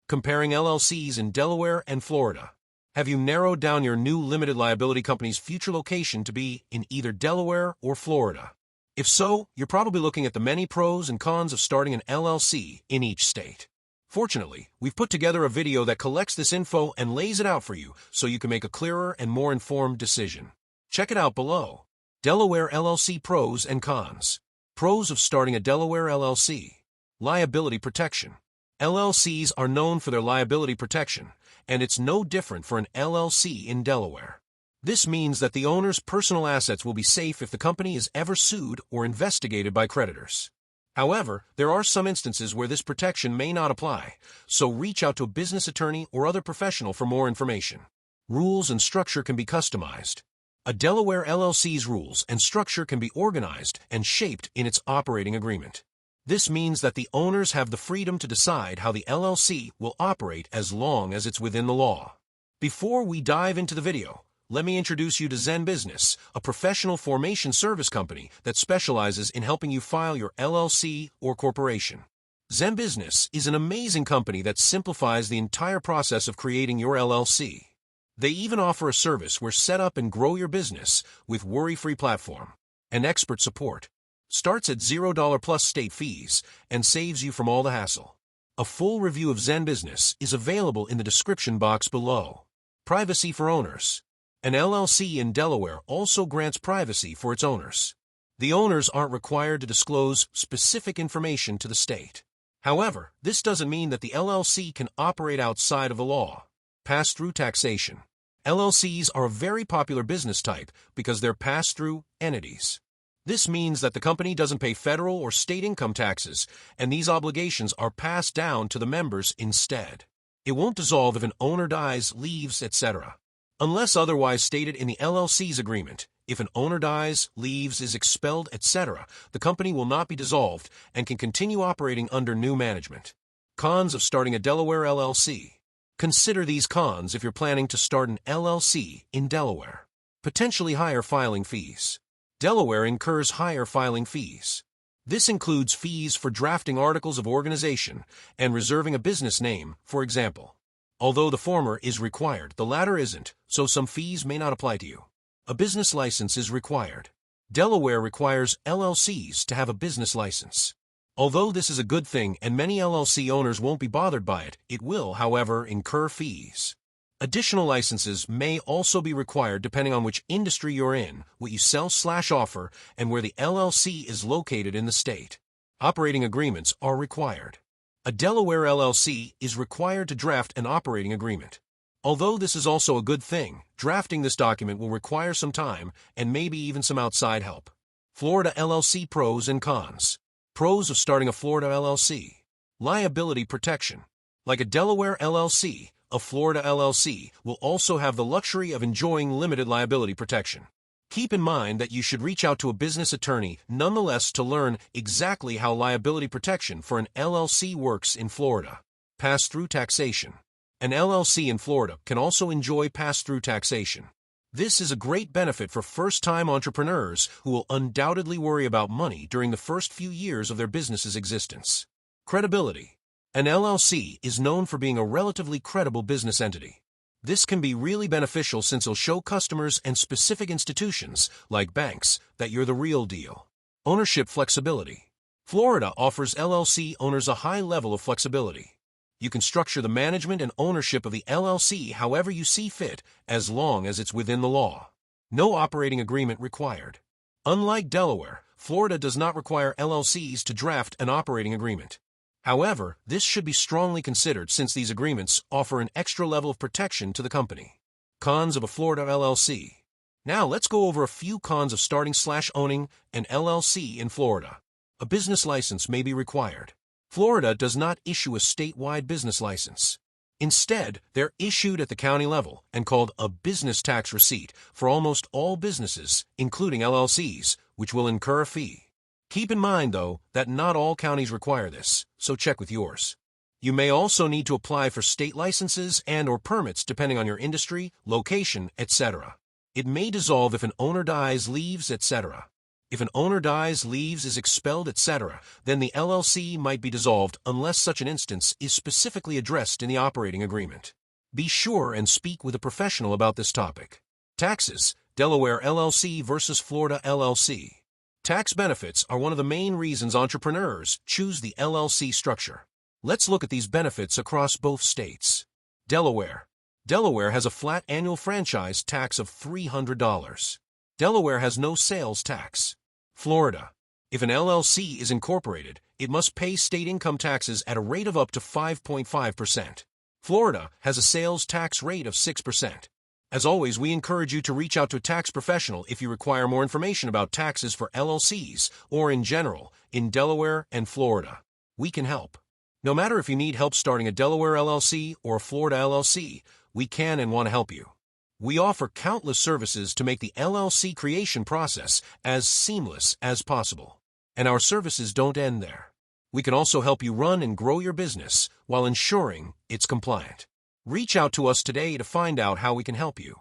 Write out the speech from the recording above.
Comparing LLCs in Delaware and Florida. Have you narrowed down your new limited liability company's future location to be in either Delaware or Florida? If so, you're probably looking at the many pros and cons of starting an LLC in each state. Fortunately, we've put together a video that collects this info and lays it out for you so you can make a clearer and more informed decision. Check it out below. Delaware LLC pros and cons. Pros of starting a Delaware LLC. Liability protection. LLCs are known for their liability protection, and it's no different for an LLC in Delaware. This means that the owner's personal assets will be safe if the company is ever sued or investigated by creditors. However, there are some instances where this protection may not apply, so reach out to a business attorney or other professional for more information. Rules and structure can be customized. A Delaware LLC's rules and structure can be organized and shaped in its operating agreement. This means that the owners have the freedom to decide how the LLC will operate as long as it's within the law. Before we dive into the video, let me introduce you to Zen Business, a professional formation service company that specializes in helping you file your LLC or corporation. Zen Business is an amazing company that simplifies the entire process of creating your LLC. They even offer a service where set up and grow your business with worry-free platform and expert support. Starts at $0 plus state fees and saves you from all the hassle. A full review of Zen Business is available in the description box below. Privacy for owners. An LLC in Delaware also grants privacy for its owners. The owners aren't required to disclose specific information to the state. However, this doesn't mean that the LLC can operate outside of the law. Pass-through taxation. LLCs are a very popular business type because they're pass-through entities. This means that the company doesn't pay federal or state income taxes, and these obligations are passed down to the members instead. It won't dissolve if an owner dies, leaves, etc. Unless otherwise stated in the LLC's agreement, if an owner dies, leaves, is expelled, etc., the company will not be dissolved and can continue operating under new management. Cons of starting a Delaware LLC. Consider these cons if you're planning to start an LLC in Delaware. Potentially higher filing fees. Delaware incurs higher filing fees. This includes fees for drafting articles of organization and reserving a business name, for example. Although the former is required, the latter isn't, so some fees may not apply to you. A business license is required. Delaware requires LLCs to have a business license. Although this is a good thing and many LLC owners won't be bothered by it, it will, however, incur fees. Additional licenses may also be required depending on which industry you're in, what you sell/offer, and where the LLC is located in the state. Operating agreements are required. A Delaware LLC is required to draft an operating agreement. Although this is also a good thing, drafting this document will require some time and maybe even some outside help. Florida LLC pros and cons. Pros of starting a Florida LLC. Liability protection. Like a Delaware LLC, a Florida LLC will also have the luxury of enjoying limited liability protection. Keep in mind that you should reach out to a business attorney nonetheless to learn exactly how liability protection for an LLC works in Florida. Pass-through taxation. An LLC in Florida can also enjoy pass-through taxation. This is a great benefit for first-time entrepreneurs who will undoubtedly worry about money during the first few years of their business's existence. Credibility. An LLC is known for being a relatively credible business entity. This can be really beneficial since it'll show customers and specific institutions, like banks, that you're the real deal. Ownership flexibility. Florida offers LLC owners a high level of flexibility. You can structure the management and ownership of the LLC however you see fit, as long as it's within the law. No operating agreement required. Unlike Delaware, Florida does not require LLCs to draft an operating agreement. However, this should be strongly considered since these agreements offer an extra level of protection to the company. Cons of a Florida LLC. Now let's go over a few cons of starting/owning an LLC in Florida. A business license may be required. Florida does not issue a statewide business license. Instead, they're issued at the county level and called a business tax receipt for almost all businesses, including LLCs, which will incur a fee. Keep in mind, though, that not all counties require this, so check with yours. You may also need to apply for state licenses and/or permits depending on your industry, location, etc. It may dissolve if an owner dies, leaves, etc. If an owner dies, leaves, is expelled, etc., then the LLC might be dissolved unless such an instance is specifically addressed in the operating agreement. Be sure and speak with a professional about this topic. Taxes, Delaware LLC versus Florida LLC. Tax benefits are one of the main reasons entrepreneurs choose the LLC structure. Let's look at these benefits across both states. Delaware. Delaware has a flat annual franchise tax of $300. Delaware has no sales tax. Florida. If an LLC is incorporated, it must pay state income taxes at a rate of up to 5.5%. Florida has a sales tax rate of 6%. As always, we encourage you to reach out to a tax professional if you require more information about taxes for LLCs or in general in Delaware and Florida. We can help. No matter if you need help starting a Delaware LLC or a Florida LLC, we can and want to help you. We offer countless services to make the LLC creation process as seamless as possible. And our services don't end there. We can also help you run and grow your business while ensuring it's compliant. Reach out to us today to find out how we can help you.